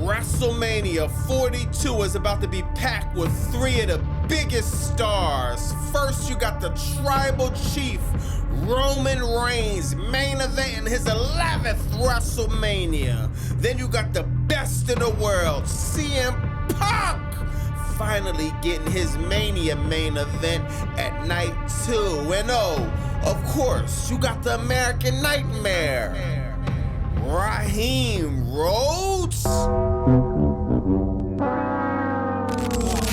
WrestleMania 42 is about to be packed with three of the biggest stars. First, you got the Tribal Chief, Roman Reigns, main event in his 11th WrestleMania. Then you got the best in the world, CM Punk, finally getting his Mania main event at night 2. And oh, of course, you got the American Nightmare, Raheem Rhodes.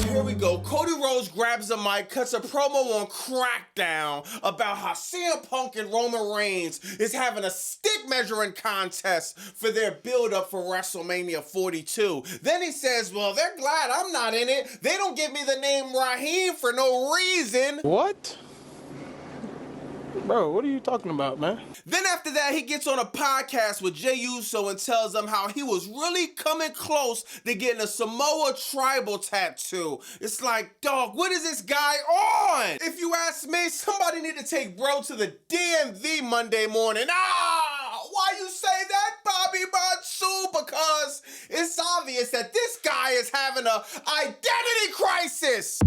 Here we go. Cody Rhodes grabs the mic, cuts a promo on CrackDown about how CM Punk and Roman Reigns is having a stick measuring contest for their build-up for WrestleMania 42. Then he says, well, they're glad I'm not in it. They don't give me the name Raheem for no reason. What? Bro, what are you talking about, man? Then after that, he gets on a podcast with Jey Uso and tells them how he was really coming close to getting a Samoa tribal tattoo. It's like, dog, what is this guy on? If you ask me, somebody need to take bro to the DMV Monday morning. Why you say that, Bobby Monsoon? Because it's obvious that this guy is having an identity crisis.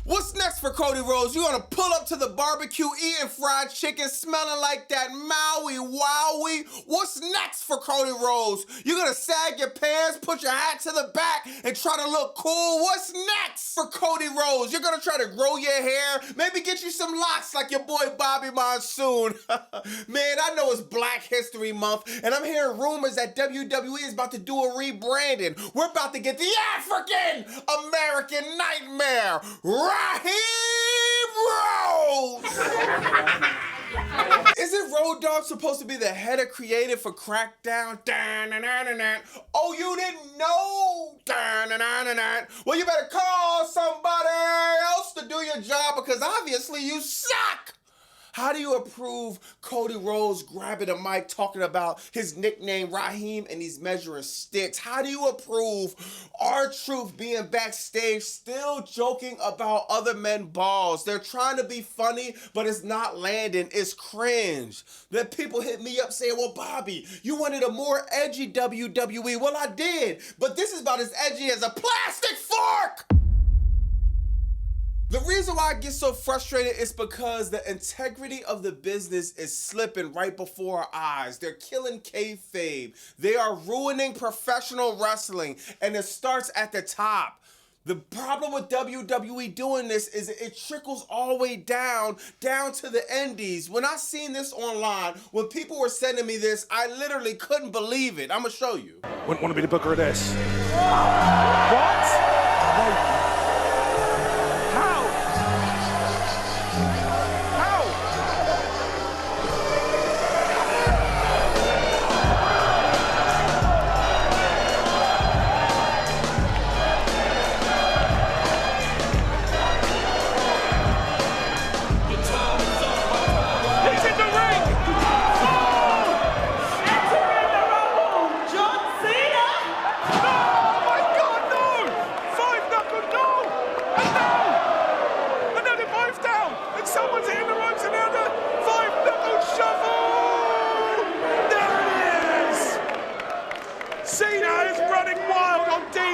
What's next for Cody Rhodes? You gonna pull up to the barbecue eating fried chicken, smelling like that Maui Wowie? What's next for Cody Rhodes? You gonna sag your pants, put your hat to the back, and try to look cool? What's next for Cody Rhodes? You're gonna try to grow your hair, maybe get you some locks like your boy Bobby Monsoon. Man, I know it's Black History Month, and I'm hearing rumors that WWE is about to do a rebranding. We're about to get the African American Nightmare, Raheem Rhodes! Isn't Road Dogg supposed to be the head of creative for CrackDown? Oh, you didn't know? Well, you better call somebody else to do your job because obviously you suck! How do you approve Cody Rhodes grabbing a mic talking about his nickname Raheem and these measuring sticks? How do you approve R-Truth being backstage still joking about other men's balls? They're trying to be funny, but it's not landing. It's cringe. Then people hit me up saying, well, Bobby, you wanted a more edgy WWE. Well, I did, but this is about as edgy as a plastic fork. The reason why I get so frustrated is because the integrity of the business is slipping right before our eyes. They're killing kayfabe. They are ruining professional wrestling, and it starts at the top. The problem with WWE doing this is it trickles all the way down to the indies. When I seen this online, when people were sending me this, I literally couldn't believe it. I'm gonna show you. Wouldn't want to be the booker of this. What?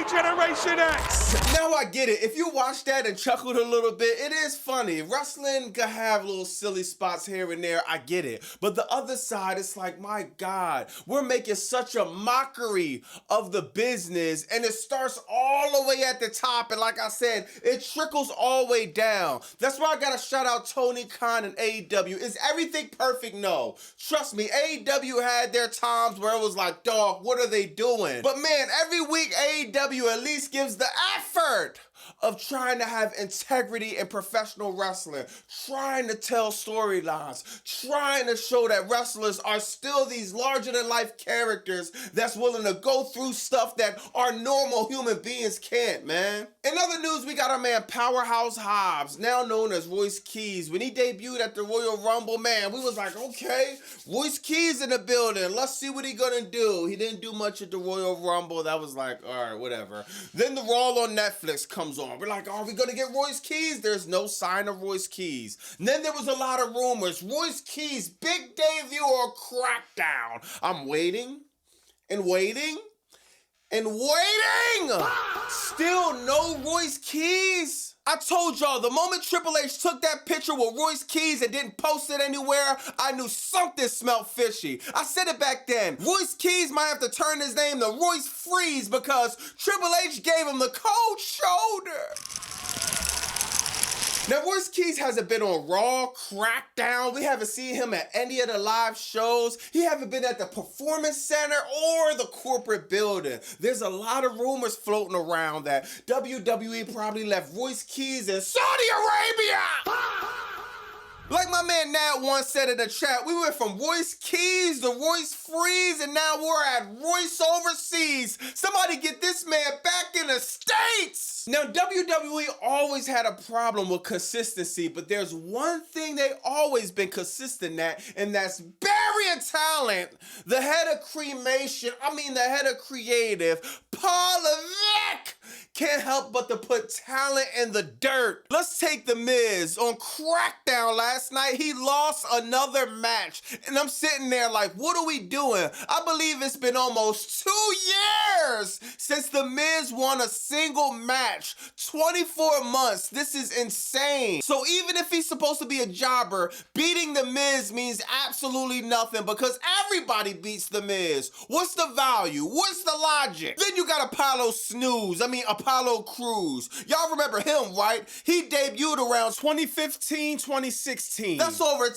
Generation X. Now I get it. If you watch that and chuckled a little bit, it is funny. Wrestling can have little silly spots here and there. I get it. But the other side, it's like, my God, we're making such a mockery of the business, and it starts all the way at the top. And like I said, it trickles all the way down. That's why I gotta shout out Tony Khan and AEW. Is everything perfect? No. Trust me, AEW had their times where it was like, dog, what are they doing? But man, every week AEW at least gives the effort of trying to have integrity in professional wrestling, trying to tell storylines, trying to show that wrestlers are still these larger-than-life characters that's willing to go through stuff that our normal human beings can't, man. In other news, we got our man Powerhouse Hobbs, now known as Royce Keys. When he debuted at the Royal Rumble, man, we was like, okay, Royce Keys in the building. Let's see what he gonna do. He didn't do much at the Royal Rumble. That was like, all right, whatever. Then the Raw on Netflix comes on. We're like, are we gonna get Royce Keys? There's no sign of Royce Keys. And then there was a lot of rumors. Royce Keys, big debut or CrackDown. I'm waiting and waiting and waiting. Still no Royce Keys. I told y'all, the moment Triple H took that picture with Royce Keys and didn't post it anywhere, I knew something smelled fishy. I said it back then. Royce Keys might have to turn his name to Royce Freeze because Triple H gave him the cold shoulder. Now, Royce Keys hasn't been on Raw, Crackdown. We haven't seen him at any of the live shows. He haven't been at the Performance Center or the corporate building. There's a lot of rumors floating around that WWE probably left Royce Keys in Saudi Arabia. Like my man Nat once said in the chat, we went from Royce Keys to Royce Freeze, and now we're at Royce overseas. Somebody get this man back in the States. Now, WWE always had a problem with consistency, but there's one thing they always been consistent at, and that's burying talent. The head of the head of creative, Paul Levesque, can't help but to put talent in the dirt. Let's take The Miz. On Crackdown last night, he lost another match. And I'm sitting there like, what are we doing? I believe it's been almost 2 years since The Miz won a single match. 24 months. This is insane. So even if he's supposed to be a jobber, beating The Miz means absolutely nothing because everybody beats The Miz. What's the value? What's the logic? Then you got Apollo Crews. Y'all remember him, right? He debuted around 2015, 2016. That's over 10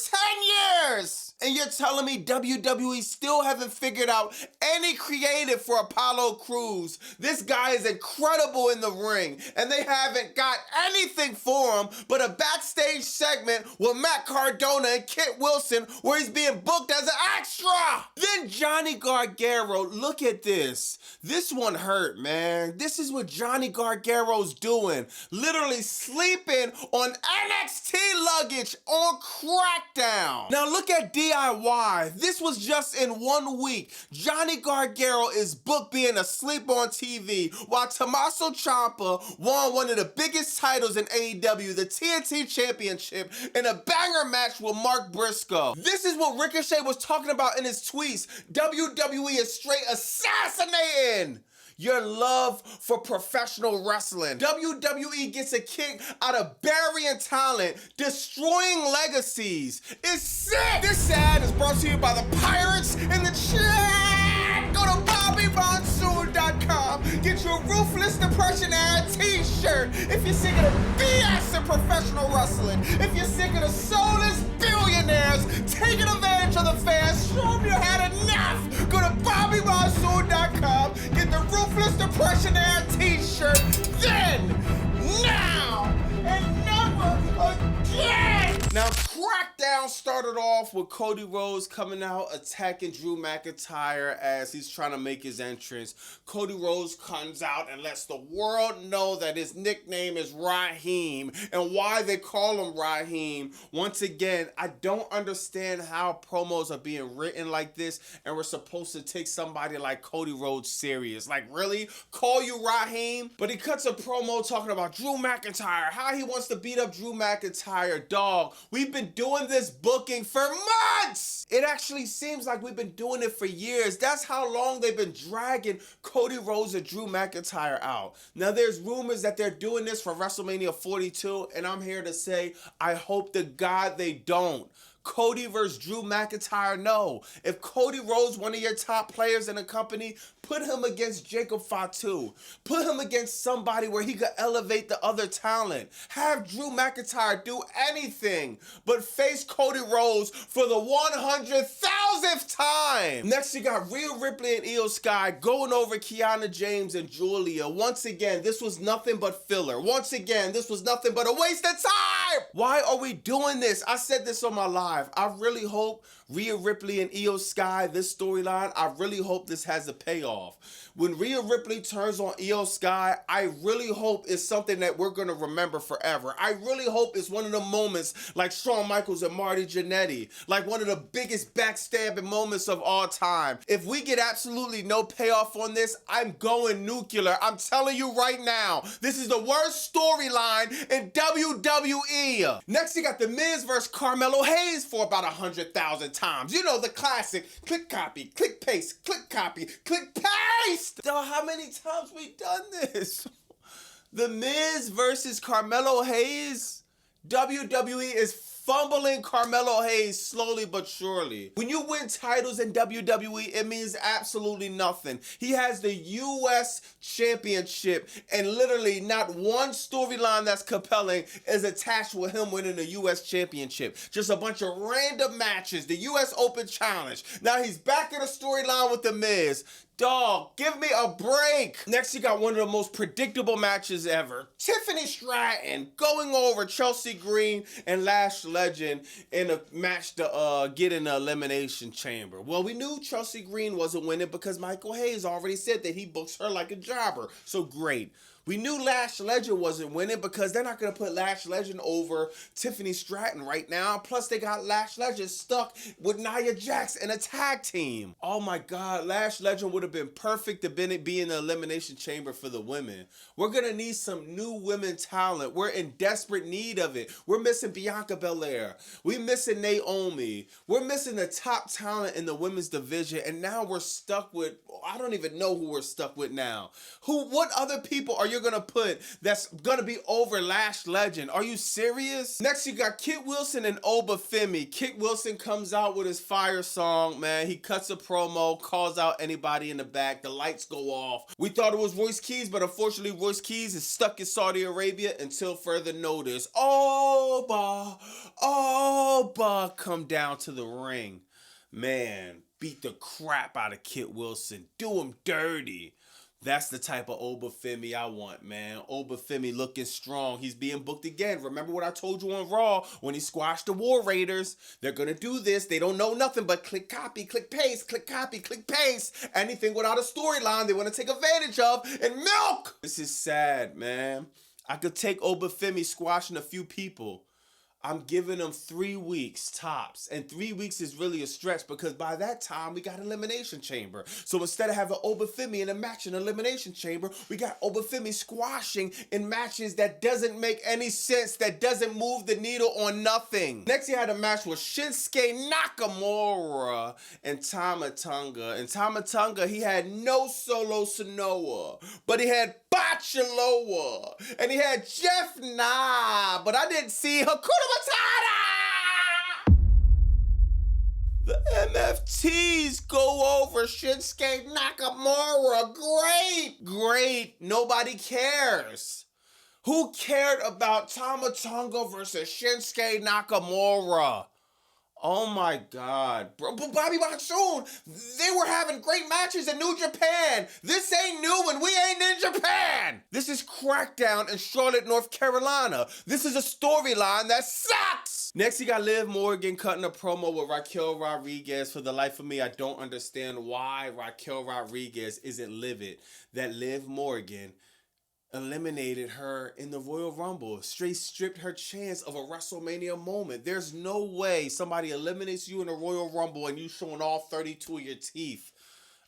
years. And you're telling me WWE still haven't figured out any creative for Apollo Crews. This guy is incredible in the ring, and they haven't got anything for him but a backstage segment with Matt Cardona and Kit Wilson where he's being booked as an extra. Then Johnny Gargano, look at this. This one hurt, man. This is what Johnny Gargano's doing. Literally sleeping on NXT luggage on Crackdown. Now look at DIY. This was just in 1 week. Johnny Gargano is booked being asleep on TV while Tommaso Ciampa won one of the biggest titles in AEW, the TNT Championship, in a banger match with Mark Briscoe. This is what Ricochet was talking about in his tweets. WWE is straight assassinating your love for professional wrestling. WWE gets a kick out of burying talent, destroying legacies. It's sick! This ad is brought to you by the Pirates in the chat! Go to BobbyMonsoon.com. Get your Ruthless Depression ad t-shirt. If you're sick of the BS in professional wrestling, if you're sick of the soulless billionaires taking advantage of the fans, show them you had enough. Go to BobbyMonsoon.com. Get the Ruthless Depression ad t-shirt. Then, now, and never again. Now, Crackdown started off with Cody Rhodes coming out attacking Drew McIntyre as he's trying to make his entrance. Cody Rhodes comes out and lets the world know that his nickname is Raheem and why they call him Raheem. Once again, I don't understand how promos are being written like this and we're supposed to take somebody like Cody Rhodes serious. Like, really? Call you Raheem? But he cuts a promo talking about Drew McIntyre, how he wants to beat up Drew McIntyre. Dog, we've been doing this booking for months. It actually seems like we've been doing it for years. That's how long they've been dragging Cody Rhodes and Drew McIntyre out. Now there's rumors that they're doing this for WrestleMania 42, and I'm here to say, I hope to God they don't. Cody versus Drew McIntyre, no. If Cody Rhodes, one of your top players in the company, put him against Jacob Fatu. Put him against somebody where he could elevate the other talent. Have Drew McIntyre do anything but face Cody Rhodes for the 100,000th time. Next, you got Rhea Ripley and Io Sky going over Kiana James and Julia. Once again, this was nothing but filler. Once again, this was nothing but a waste of time. Why are we doing this? I said this on my live. I really hope Rhea Ripley and Io Sky, this storyline, I really hope this has a payoff. When Rhea Ripley turns on Io Sky, I really hope it's something that we're going to remember forever. I really hope it's one of the moments like Shawn Michaels and Marty Jannetty, like one of the biggest backstabbing moments of all time. If we get absolutely no payoff on this, I'm going nuclear. I'm telling you right now, this is the worst storyline in WWE. Next, you got The Miz versus Carmelo Hayes for about 100,000 times. You know, the classic click copy, click paste, click copy, click paste. Dog, how many times we done this? The Miz versus Carmelo Hayes. WWE is fumbling Carmelo Hayes slowly but surely. When you win titles in WWE, it means absolutely nothing. He has the US Championship, and literally not one storyline that's compelling is attached with him winning the US Championship. Just a bunch of random matches. The US Open Challenge. Now he's back in a storyline with The Miz. Dog, give me a break. Next, you got one of the most predictable matches ever. Tiffany Stratton going over Chelsea Green and Lash Legend in a match to get in the Elimination Chamber. Well, we knew Chelsea Green wasn't winning because Michael Hayes already said that he books her like a jobber. So great. We knew Lash Legend wasn't winning because they're not going to put Lash Legend over Tiffany Stratton right now. Plus, they got Lash Legend stuck with Nia Jax in a tag team. Oh my God, Lash Legend would have been perfect to be in the Elimination Chamber for the women. We're going to need some new women talent. We're in desperate need of it. We're missing Bianca Belair. We're missing Naomi. We're missing the top talent in the women's division. And now we're stuck with, I don't even know who we're stuck with now. What other people are you gonna put that's gonna be over Lash Legend? Are you serious? Next, you got Kit Wilson and Oba Femi. Kit Wilson comes out with his fire song, man. He cuts a promo, calls out anybody in the back. The lights go off. We thought it was Royce Keys, but unfortunately, Royce Keys is stuck in Saudi Arabia until further notice. Oba come down to the ring. Man, beat the crap out of Kit Wilson. Do him dirty. That's the type of Oba Femi I want, man. Oba Femi looking strong. He's being booked again. Remember what I told you on Raw when he squashed the War Raiders? They're going to do this. They don't know nothing but click copy, click paste, click copy, click paste. Anything without a storyline they want to take advantage of and milk. This is sad, man. I could take Oba Femi squashing a few people. I'm giving them 3 weeks tops. And 3 weeks is really a stretch because by that time we got Elimination Chamber. So instead of having Oba Femi in a match in Elimination Chamber, we got Oba Femi squashing in matches that doesn't make any sense, that doesn't move the needle on nothing. Next, he had a match with Shinsuke Nakamura and Tama Tonga. And Tama Tonga, he had no Solo Sonoa, but he had Bachaloa, and he had Jeff Nah, but I didn't see Hakuna Matata. The MFTs go over Shinsuke Nakamura. Great. Nobody cares. Who cared about Tama Tonga versus Shinsuke Nakamura? Oh my God, bro. But Bobby Monsoon, they were having great matches in New Japan. This ain't new and we ain't in Japan. This is Crackdown in Charlotte, North Carolina. This is a storyline that sucks. Next, you got Liv Morgan cutting a promo with Raquel Rodriguez. For the life of me, I don't understand why Raquel Rodriguez isn't livid that Liv Morgan eliminated her in the Royal Rumble, straight stripped her chance of a WrestleMania moment. There's no way somebody eliminates you in a Royal Rumble and you showing all 32 of your teeth.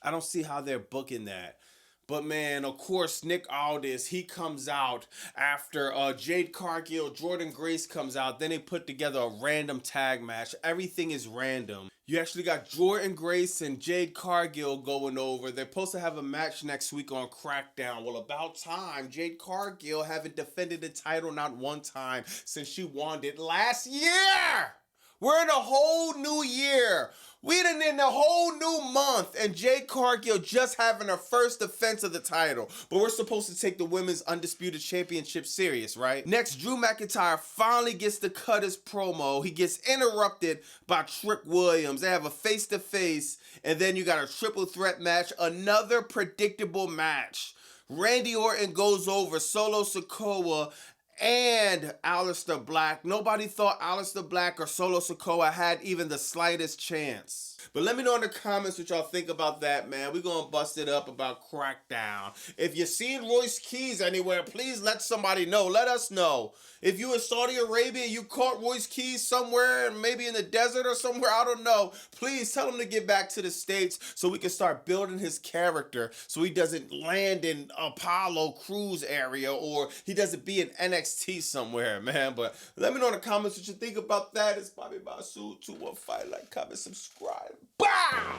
I don't see how they're booking that. But man, of course, Nick Aldis, he comes out after Jade Cargill, Jordan Grace comes out. Then they put together a random tag match. Everything is random. You actually got Jordan Grace and Jade Cargill going over. They're supposed to have a match next week on Crackdown. Well, about time. Jade Cargill haven't defended the title not one time since she won it last year. We're in a whole new year. We done in a whole new month, and Jade Cargill just having her first defense of the title. But we're supposed to take the Women's Undisputed Championship serious, right? Next, Drew McIntyre finally gets to cut his promo. He gets interrupted by Trick Williams. They have a face-to-face, and then you got a triple threat match, another predictable match. Randy Orton goes over Solo Sikoa and Aleister Black. Nobody thought Aleister Black or Solo Sikoa had even the slightest chance. But let me know in the comments what y'all think about that, man. We're going to bust it up about Crackdown. If you've seen Royce Keys anywhere, please let somebody know. Let us know. If you in Saudi Arabia, you caught Royce Keys somewhere, maybe in the desert or somewhere, I don't know. Please tell him to get back to the States so we can start building his character so he doesn't land in Apollo Crews area or he doesn't be in NXT NXT somewhere, man. But let me know in the comments what you think about that. It's Bobby Monsoon. 215, like, comment, subscribe. Bow!